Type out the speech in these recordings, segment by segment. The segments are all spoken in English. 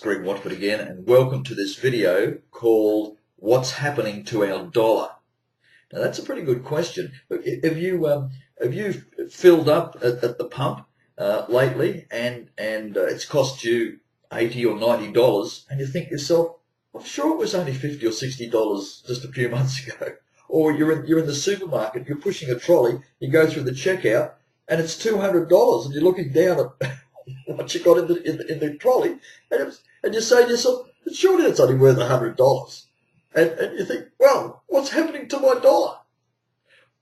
Greg Watford again, and welcome to this video called What's Happening to Our Dollar? Now that's a pretty good question. Have you filled up at the pump lately and it's cost you $80 or $90 and you think to yourself, I'm sure it was only $50 or $60 just a few months ago. Or you're in the supermarket, you're pushing a trolley, you go through the checkout and it's $200 and you're looking down at what you got in the trolley, and you say to yourself, surely it's only worth $100. And you think, well, what's happening to my dollar?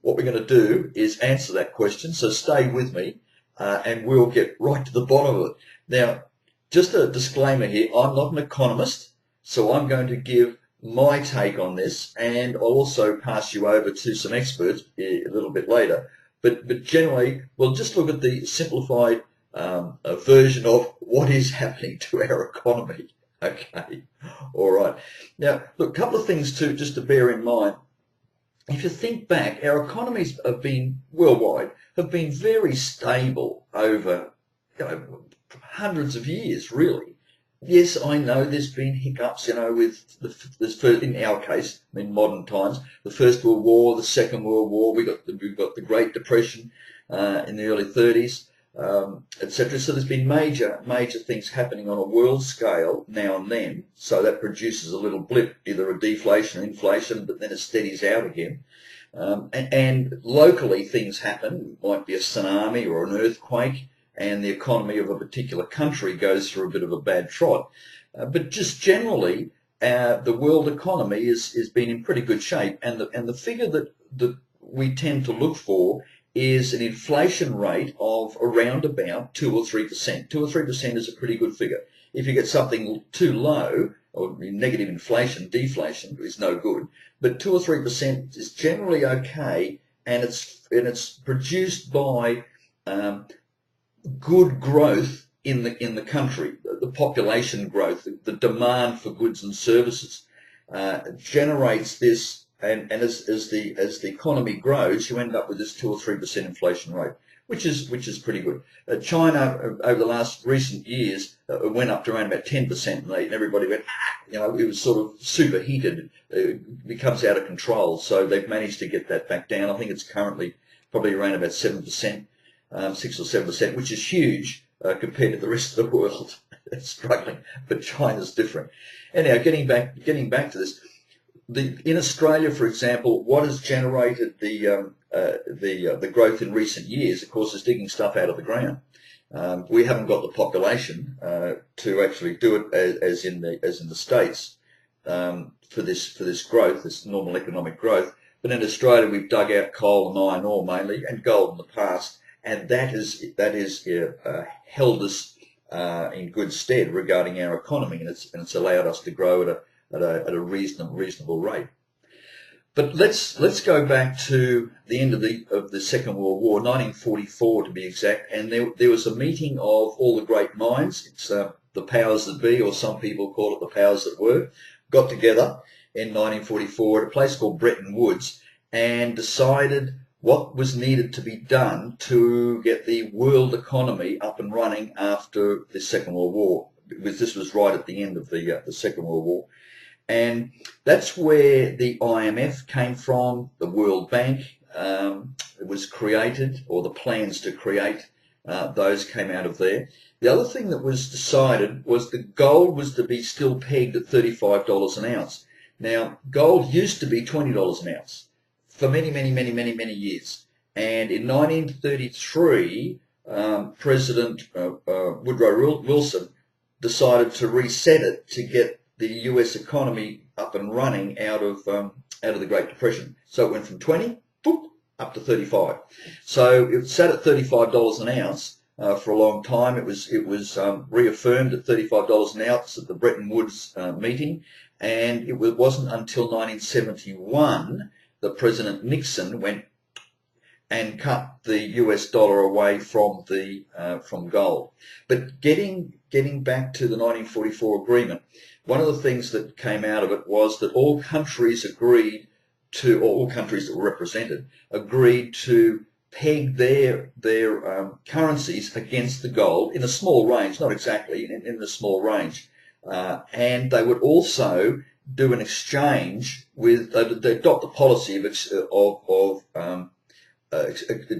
What we're going to do is answer that question, so stay with me and we'll get right to the bottom of it. Now, just a disclaimer here, I'm not an economist, so I'm going to give my take on this, and I'll also pass you over to some experts a little bit later. But generally, we'll just look at the simplified a version of what is happening to our economy. Okay, all right. Now, look, a couple of things just to bear in mind. If you think back, our economies have been worldwide have been very stable over hundreds of years, really. Yes, I know there's been hiccups, with in our case, in modern times, the First World War, the Second World War. We've got the Great Depression in the early 30s. Etc. So there's been major things happening on a world scale now and then, so that produces a little blip, either a deflation or inflation, but then it steadies out again. And locally things happen. It might be a tsunami or an earthquake, and the economy of a particular country goes through a bit of a bad trot. But just generally, the world economy is been in pretty good shape, and the figure that we tend to look for is an inflation rate of around about 2 or 3%. 2 or 3% is a pretty good figure. If you get something too low, or negative inflation, deflation is no good. But 2 or 3% is generally okay, and it's produced by good growth in the country, the population growth, the demand for goods and services generates this. And as the economy grows, you end up with this 2 or 3% inflation rate, which is pretty good. China over the recent years went up to around about 10%, and everybody went, it was sort of superheated, it becomes out of control. So they've managed to get that back down. I think it's currently probably around about 7%, 6 or 7%, which is huge compared to the rest of the world. It's struggling, but China's different. Anyhow, getting back to this. In Australia, for example, what has generated the growth in recent years, of course, is digging stuff out of the ground. We haven't got the population to actually do it as in the States for this growth, this normal economic growth. But in Australia, we've dug out coal and iron ore mainly, and gold in the past, and that has held us in good stead regarding our economy, and it's allowed us to grow at a reasonable rate. But let's go back to the end of the Second World War, 1944 to be exact, and there was a meeting of all the great minds. It's the powers that be, or some people call it the powers that were, got together in 1944 at a place called Bretton Woods and decided what was needed to be done to get the world economy up and running after the Second World War, because this was right at the end of the Second World War. And that's where the IMF came from, the World Bank it was created, or the plans to create those came out of there. The other thing that was decided was the gold was to be still pegged at $35 an ounce. Now, gold used to be $20 an ounce for many years. And in 1933, President Woodrow Wilson decided to reset it to get the US economy up and running out of the Great Depression. So it went from 20 up to 35. So it sat at $35 an ounce for a long time. It was reaffirmed at $35 an ounce at the Bretton Woods meeting, and it wasn't until 1971 that President Nixon went and cut the US dollar away from gold. But getting back to the 1944 agreement, one of the things that came out of it was that all countries agreed to, or all countries that were represented, agreed to peg their currencies against the gold in a small range, not exactly, in a small range. and they would also do an exchange with, they adopt the policy of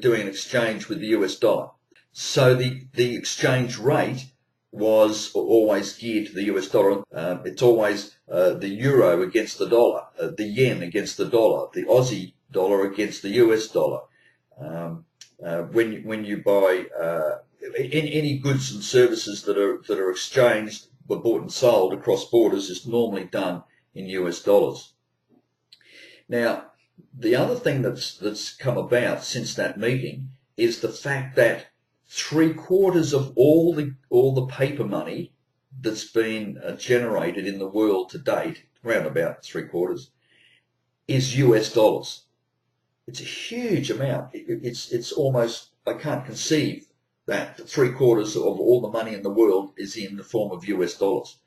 doing an exchange with the US dollar. So the exchange rate was always geared to the US dollar. It's always the euro against the dollar, the yen against the dollar, the Aussie dollar against the US dollar. When you buy any goods and services that are exchanged, were bought and sold across borders, is normally done in US dollars. Now, the other thing that's come about since that meeting is the fact that 3/4 of all the paper money that's been generated in the world to date, around about 3/4, is US dollars. It's a huge amount. It's almost, I can't conceive that 3/4 of all the money in the world is in the form of US dollars.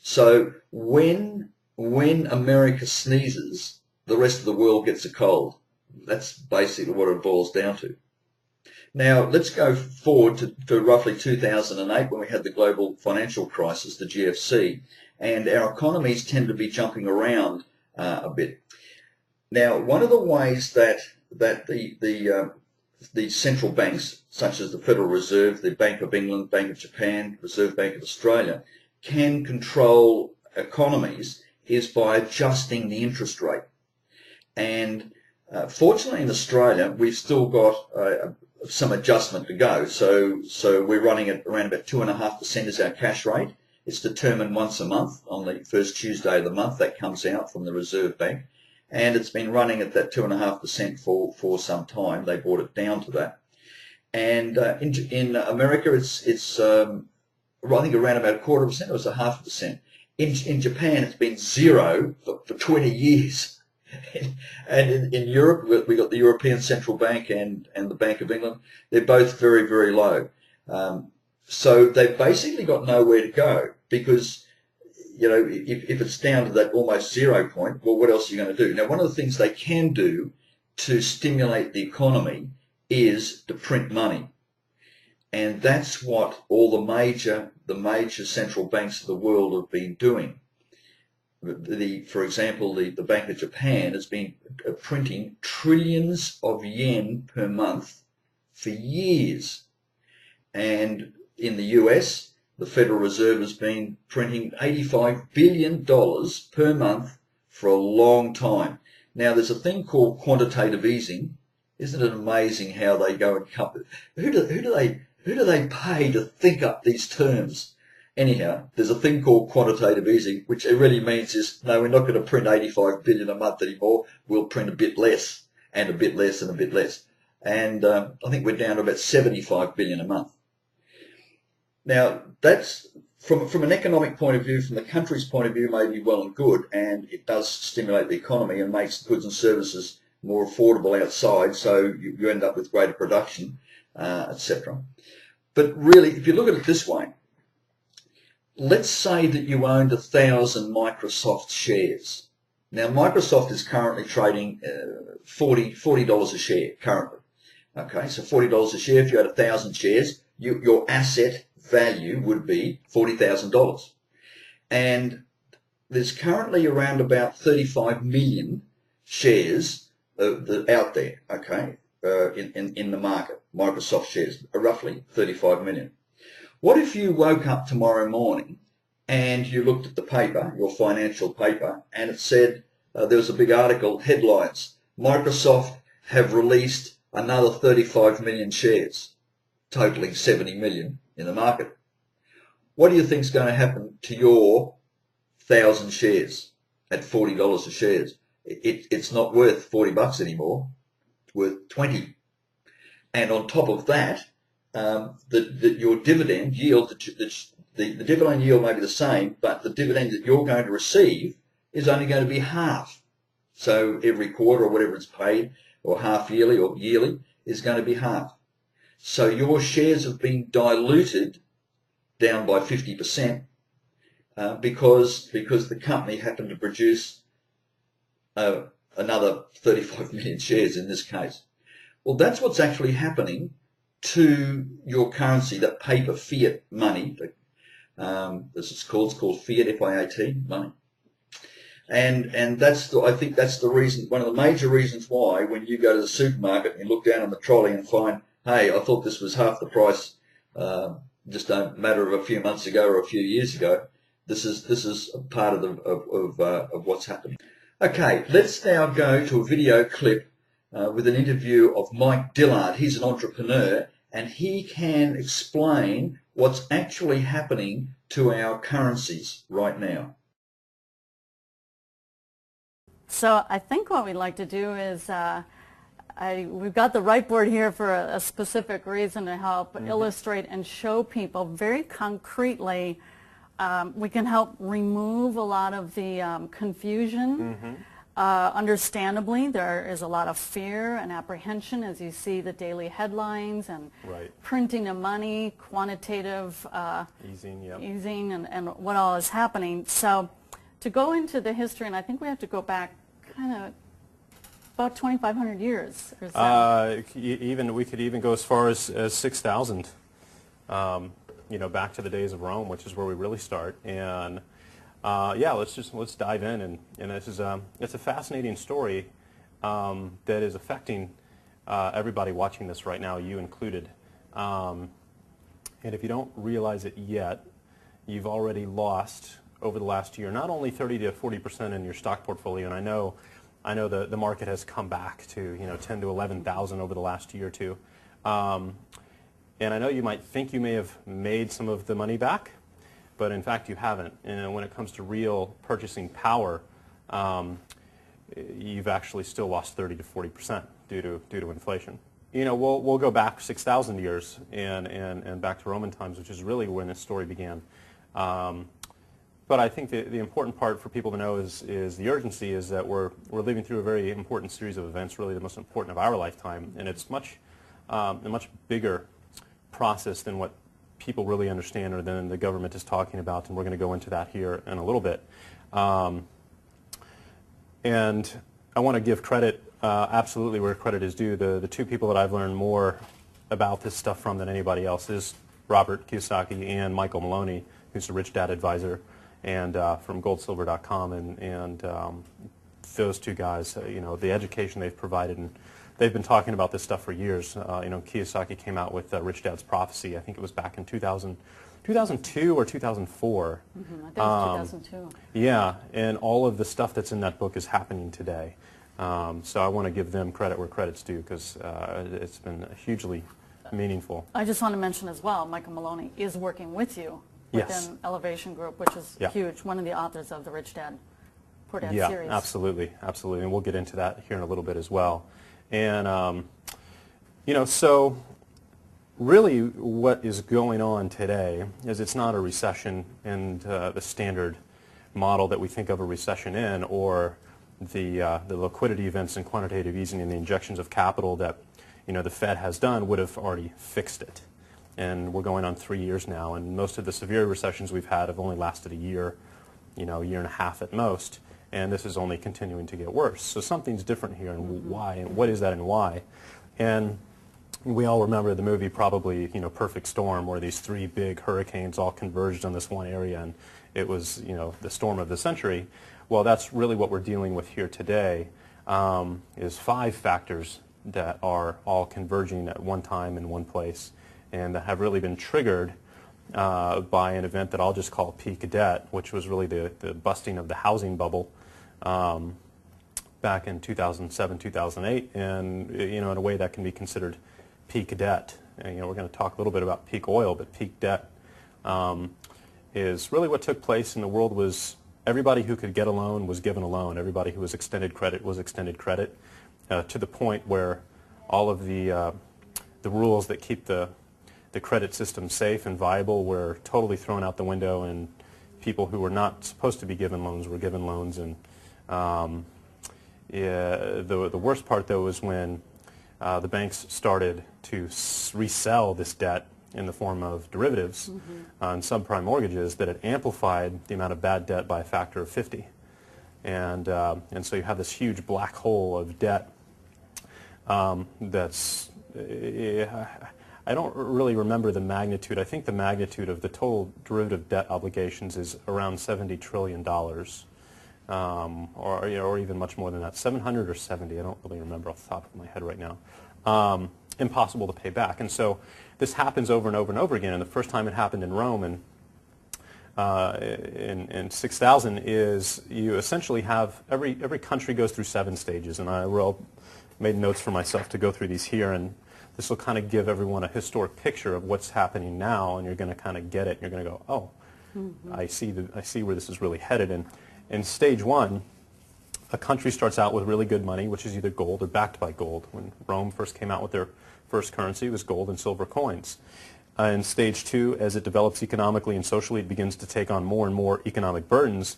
So when America sneezes, the rest of the world gets a cold. That's basically what it boils down to. Now, let's go forward to roughly 2008, when we had the global financial crisis, the GFC, and our economies tend to be jumping around a bit. Now, one of the ways that the central banks, such as the Federal Reserve, the Bank of England, Bank of Japan, Reserve Bank of Australia, can control economies is by adjusting the interest rate. And fortunately in Australia, we've still got some adjustment to go. So we're running at around about 2.5% is our cash rate. It's determined once a month on the first Tuesday of the month. That comes out from the Reserve Bank. And it's been running at that 2.5% for some time. They brought it down to that. And in America, it's I think around about 1/4%, or it's 0.5%. In Japan, it's been zero for 20 years. And in Europe, we got the European Central Bank and the Bank of England. They're both very, very low. So they've basically got nowhere to go, because, you know, if it's down to that almost 0 point, well, what else are you going to do? Now, one of the things they can do to stimulate the economy is to print money. And that's what all the major central banks of the world have been doing. For example, the Bank of Japan has been printing trillions of yen per month for years. And in the US, the Federal Reserve has been printing $85 billion per month for a long time. Now, there's a thing called quantitative easing. Isn't it amazing how they go and come? Who do they pay to think up these terms? Anyhow, there's a thing called quantitative easing, which it really means is, no, we're not going to print 85 billion a month anymore. We'll print a bit less, and a bit less, and a bit less. And I think we're down to about 75 billion a month. Now, that's, from an economic point of view, from the country's point of view, may be well and good, and it does stimulate the economy and makes goods and services more affordable outside, so you end up with greater production, etc. But really, if you look at it this way, let's say that you owned 1,000 Microsoft shares. Now, Microsoft is currently trading $40 a share currently. Okay, so $40 a share. If you had 1,000 shares, your asset value would be $40,000. And there's currently around about 35 million shares out there. Okay, in the market, Microsoft shares are roughly 35 million. What if you woke up tomorrow morning and you looked at the paper, your financial paper, and it said, there was a big article, headlines, Microsoft have released another 35 million shares, totaling 70 million in the market. What do you think is going to happen to your 1,000 shares at $40 a share? It's not worth 40 bucks anymore, it's worth 20. And on top of that, your dividend yield, the dividend yield may be the same, but the dividend that you're going to receive is only going to be half. So every quarter or whatever it's paid, or half yearly or yearly, is going to be half. So your shares have been diluted down by 50% because the company happened to produce another 35 million shares in this case. Well, that's what's actually happening to your currency, that paper fiat money, This is called, it's called fiat, F-I-A-T, money. And that's I think that's the reason, one of the major reasons why when you go to the supermarket and you look down on the trolley and find, hey, I thought this was half the price just a matter of a few months ago or a few years ago. This is a part of what's happening. Okay, let's now go to a video clip with an interview of Mike Dillard. He's an entrepreneur and he can explain what's actually happening to our currencies right now. So I think what we'd like to do is, we've got the right board here for a specific reason to help illustrate and show people very concretely. We can help remove a lot of the confusion. Understandably, there is a lot of fear and apprehension as you see the daily headlines and printing of money, quantitative easing, and what all is happening. So to go into the history, and I think we have to go back kind of about 2,500 years or so. We could even go as far as 6,000. You know, back to the days of Rome, which is where we really start. And yeah, let's dive in. And this is it's a fascinating story that is affecting everybody watching this right now, you included. And if you don't realize it yet, you've already lost over the last year not only 30 to 40% in your stock portfolio, and I know the market has come back to 10 to 11,000 over the last year or two. And I know you might think you may have made some of the money back, but in fact you haven't. And when it comes to real purchasing power, you've actually still lost 30 to 40% due to inflation. You know, we'll go back 6,000 years and back to Roman times, which is really when this story began. But I think the important part for people to know is the urgency is that we're living through a very important series of events, really the most important of our lifetime, and it's a much bigger process than what people really understand or than the government is talking about, and we're going to go into that here in a little bit. And I want to give credit absolutely where credit is due. The two people that I've learned more about this stuff from than anybody else is Robert Kiyosaki and Michael Malone, who's a Rich Dad advisor, and from goldsilver.com, and those two guys, the education they've provided, and they've been talking about this stuff for years. Kiyosaki came out with Rich Dad's Prophecy. I think it was back in 2002 or 2004. I think it was 2002. Yeah, and all of the stuff that's in that book is happening today. So I want to give them credit where credit's due, because it's been hugely meaningful. I just want to mention as well, Michael Malone is working with you within Elevation Group, which is huge. One of the authors of the Rich Dad, Poor Dad series. Yeah, absolutely, absolutely, and we'll get into that here in a little bit as well. And so really what is going on today is it's not a recession in the standard model that we think of a recession in, or the liquidity events and quantitative easing and the injections of capital that the Fed has done would have already fixed it. And we're going on 3 years now, and most of the severe recessions we've had have only lasted a year, year and a half at most, and this is only continuing to get worse. So something's different here, and why, and what is that and why? And we all remember the movie probably, Perfect Storm, where these three big hurricanes all converged on this one area, and it was, the storm of the century. Well, that's really what we're dealing with here today, is 5 factors that are all converging at one time in one place, and that have really been triggered by an event that I'll just call peak debt, which was really the busting of the housing bubble back in 2007, 2008, and in a way that can be considered peak debt. And, we're going to talk a little bit about peak oil, but peak debt is really what took place in the world. Was everybody who could get a loan was given a loan. Everybody who was extended credit was extended credit, to the point where all of the rules that keep the credit system safe and viable were totally thrown out the window, and people who were not supposed to be given loans were given loans. And the worst part, though, was when the banks started to resell this debt in the form of derivatives and subprime mortgages that had amplified the amount of bad debt by a factor of 50. And so you have this huge black hole of debt that's, I don't really remember the magnitude. I think the magnitude of the total derivative debt obligations is around $70 trillion, or even much more than that, 700 or 70. I don't really remember off the top of my head right now. Impossible to pay back. And so this happens over and over and over again. And the first time it happened in Rome in 6000 is you essentially have every country goes through 7 stages. And I made notes for myself to go through these here. And this will kind of give everyone a historic picture of what's happening now. And you're going to kind of get it. And you're going to go, oh, I see where this is really headed. And in stage 1, a country starts out with really good money, which is either gold or backed by gold. When Rome first came out with their first currency, it was gold and silver coins. In stage 2, as it develops economically and socially, it begins to take on more and more economic burdens,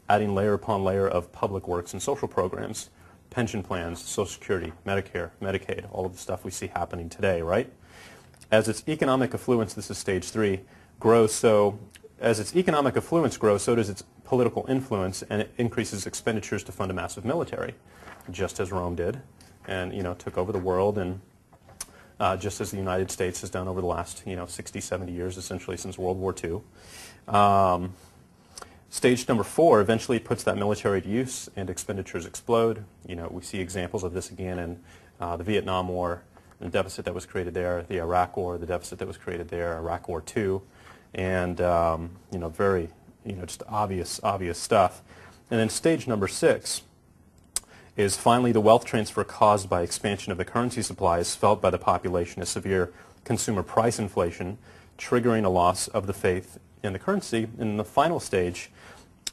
adding layer upon layer of public works and social programs, pension plans, Social Security, Medicare, Medicaid, all of the stuff we see happening today, right? As its economic affluence, this is stage 3, grows, so as its economic affluence grows, so does its political influence, and it increases expenditures to fund a massive military, just as Rome did, and took over the world, and just as the United States has done over the last 60, 70 years, essentially since World War II. Stage number 4 eventually puts that military to use, and expenditures explode. We see examples of this again in the Vietnam War, the deficit that was created there, the Iraq War, the deficit that was created there, Iraq War II, and very just obvious stuff. And then stage number 6 is finally the wealth transfer caused by expansion of the currency supplies felt by the population as severe consumer price inflation, triggering a loss of the faith in the currency. And the final stage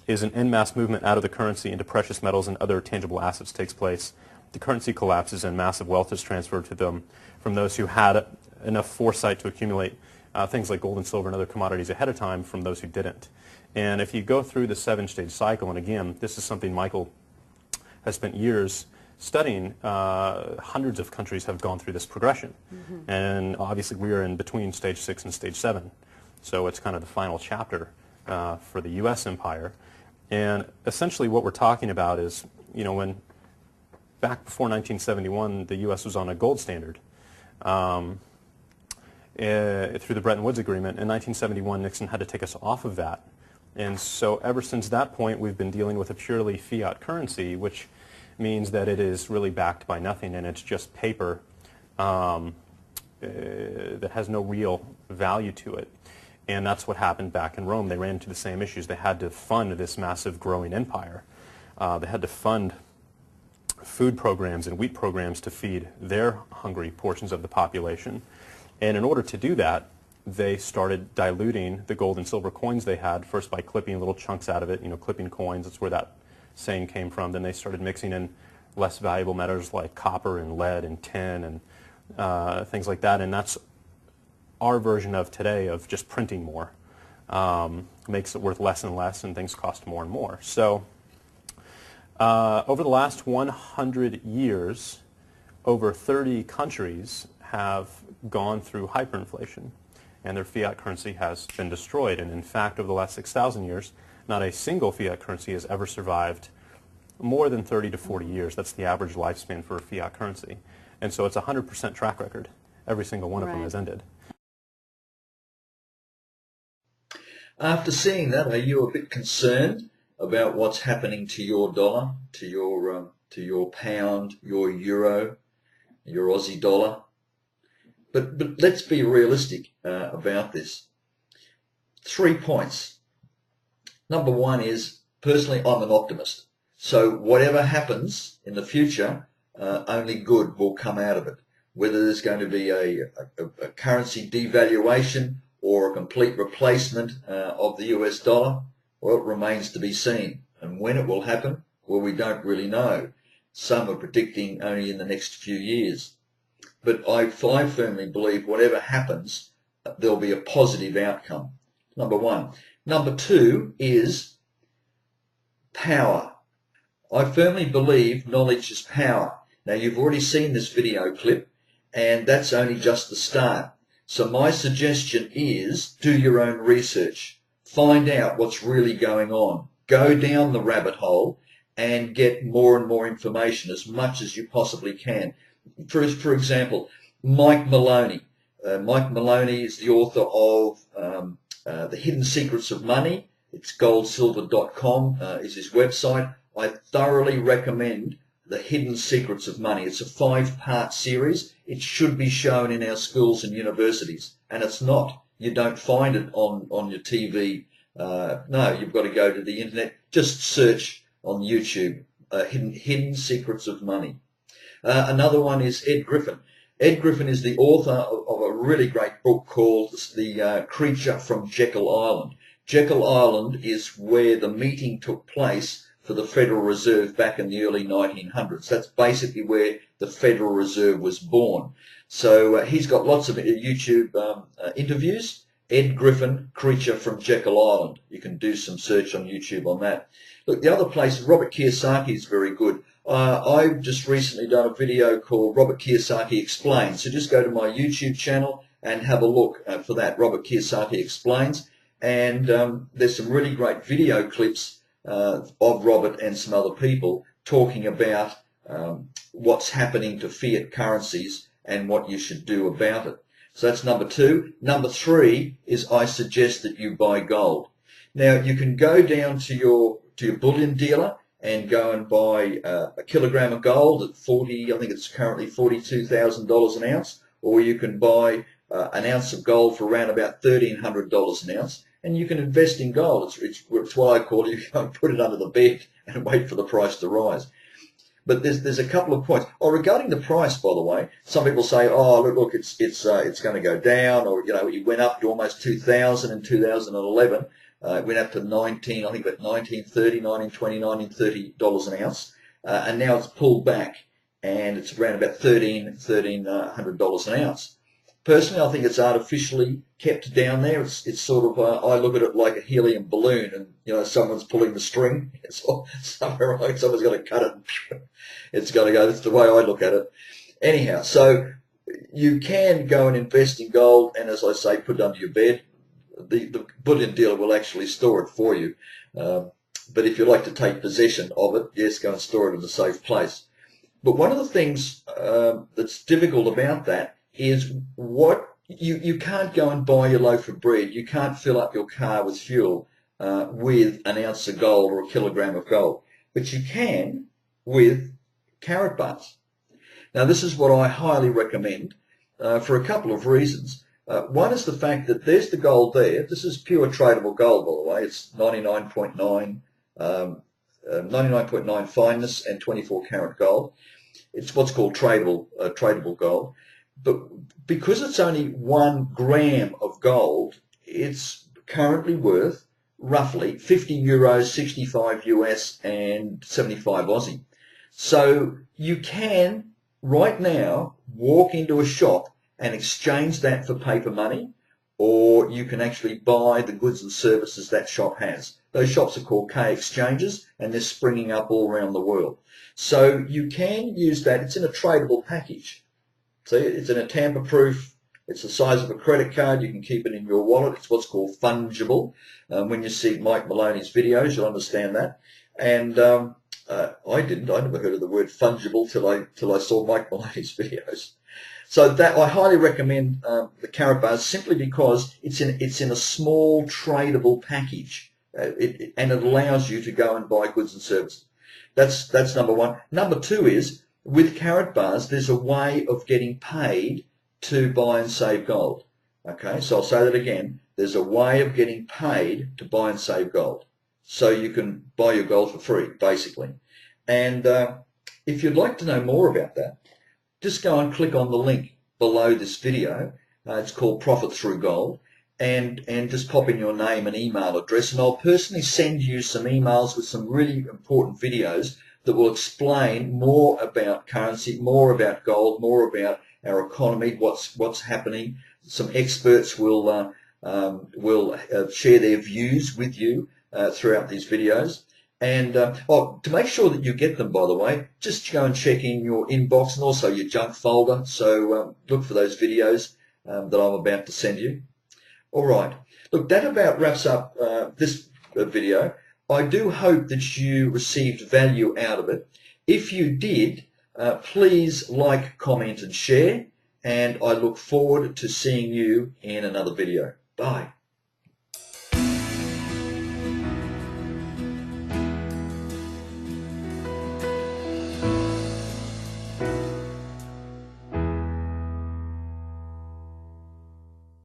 is an en masse movement out of the currency into precious metals and other tangible assets takes place. The currency collapses and massive wealth is transferred to them from those who had enough foresight to accumulate things like gold and silver and other commodities ahead of time from those who didn't. And if you go through the 7-stage cycle, and again, this is something Michael has spent years studying, hundreds of countries have gone through this progression. And obviously we are in between stage 6 and stage 7. So it's kind of the final chapter for the U.S. empire. And essentially what we're talking about is, when back before 1971, the U.S. was on a gold standard through the Bretton Woods Agreement. In 1971, Nixon had to take us off of that. And so ever since that point, we've been dealing with a purely fiat currency, which means that it is really backed by nothing, and it's just paper that has no real value to it. And that's what happened back in Rome. They ran into the same issues. They had to fund this massive growing empire. They had to fund food programs and wheat programs to feed their hungry portions of the population. And in order to do that, they started diluting the gold and silver coins they had, first by clipping little chunks out of it, clipping coins. That's where that saying came from. Then they started mixing in less valuable metals like copper and lead and tin and things like that. And that's our version of today of just printing more. Makes it worth less and less, and things cost more and more. So over the last 100 years, over 30 countries have gone through hyperinflation, and their fiat currency has been destroyed. And in fact, over the last 6,000 years, not a single fiat currency has ever survived more than 30 to 40 years. That's the average lifespan for a fiat currency. And so it's a 100% track record. Every single one of them has ended. After seeing that, are you a bit concerned about what's happening to your dollar, to your pound, your euro, your Aussie dollar? But let's be realistic about this. 3 points. Number 1 is, personally, I'm an optimist. So whatever happens in the future, only good will come out of it. Whether there's going to be a currency devaluation or a complete replacement of the US dollar, well, it remains to be seen. And when it will happen, well, we don't really know. Some are predicting only in the next few years. But I firmly believe whatever happens, there'll be a positive outcome. Number 1. Number 2 is power. I firmly believe knowledge is power. Now, you've already seen this video clip, and that's only just the start. So my suggestion is do your own research. Find out what's really going on. Go down the rabbit hole and get more and more information, as much as you possibly can. For example, Mike Malone, Mike Malone is the author of The Hidden Secrets of Money. It's goldsilver.com is his website. I thoroughly recommend The Hidden Secrets of Money. It's a 5-part series. It should be shown in our schools and universities, and it's not. You don't find it on your TV. No, you've got to go to the internet. Just search on YouTube, Hidden Secrets of Money. Another one is Ed Griffin. Ed Griffin is the author of a really great book called The Creature from Jekyll Island. Jekyll Island is where the meeting took place for the Federal Reserve back in the early 1900s. That's basically where the Federal Reserve was born. So he's got lots of YouTube interviews. Ed Griffin, Creature from Jekyll Island. You can do some search on YouTube on that. Look, the other place, Robert Kiyosaki is very good. I've just recently done a video called Robert Kiyosaki Explains. So just go to my YouTube channel and have a look for that, Robert Kiyosaki Explains. And there's some really great video clips of Robert and some other people talking about what's happening to fiat currencies and what you should do about it. So that's number 2. Number 3 is I suggest that you buy gold. Now you can go down to your bullion dealer and go and buy a kilogram of gold at I think it's currently $42,000 an ounce, or you can buy an ounce of gold for around about $1,300 an ounce, and you can invest in gold. It's what I call you go and put it under the bed and wait for the price to rise. But there's a couple of points. Oh, regarding the price, by the way, some people say, oh, look, it's going to go down, or it went up to almost 2,000 in 2011. It went up to I think about $19.30, $19.20, $19.30 an ounce, and now it's pulled back, and it's around about $1,300 an ounce. Personally, I think it's artificially kept down there. It's sort of I look at it like a helium balloon, and someone's pulling the string. It's somewhere like someone's got to cut it. It's got to go. That's the way I look at it. Anyhow, so you can go and invest in gold, and as I say, put it under your bed. The bullion dealer will actually store it for you. But if you like to take possession of it, yes, go and store it in a safe place. But one of the things that's difficult about that is you can't go and buy your loaf of bread. You can't fill up your car with fuel with an ounce of gold or a kilogram of gold. But you can with carat bars. Now, this is what I highly recommend for a couple of reasons. One is the fact that there's the gold there. This is pure tradable gold, by the way. It's 99.9 fineness and 24 karat gold. It's what's called tradable gold. But because it's only 1 gram of gold, it's currently worth roughly 50 euros, 65 US, and 75 Aussie. So you can right now walk into a shop and exchange that for paper money, or you can actually buy the goods and services that shop has. Those shops are called K exchanges, and they're springing up all around the world. So you can use that. It's in a tradable package. So it's in a tamper-proof. It's the size of a credit card. You can keep it in your wallet. It's what's called fungible. When you see Mike Malone's videos, you'll understand that. And I never heard of the word fungible till I saw Mike Malone's videos. So that I highly recommend the carat bars simply because it's in a small tradable package, and it allows you to go and buy goods and services. That's number 1. Number 2 is with carat bars, there's a way of getting paid to buy and save gold. Okay, so I'll say that again. There's a way of getting paid to buy and save gold, so you can buy your gold for free, basically. And if you'd like to know more about that, just go and click on the link below this video. It's called Profit Through Gold, and just pop in your name and email address, and I'll personally send you some emails with some really important videos that will explain more about currency, more about gold, more about our economy, what's happening. Some experts will share their views with you throughout these videos. And to make sure that you get them, by the way, just go and check in your inbox and also your junk folder. So look for those videos that I'm about to send you. All right. Look, that about wraps up this video. I do hope that you received value out of it. If you did, please like, comment and share. and I look forward to seeing you in another video. Bye.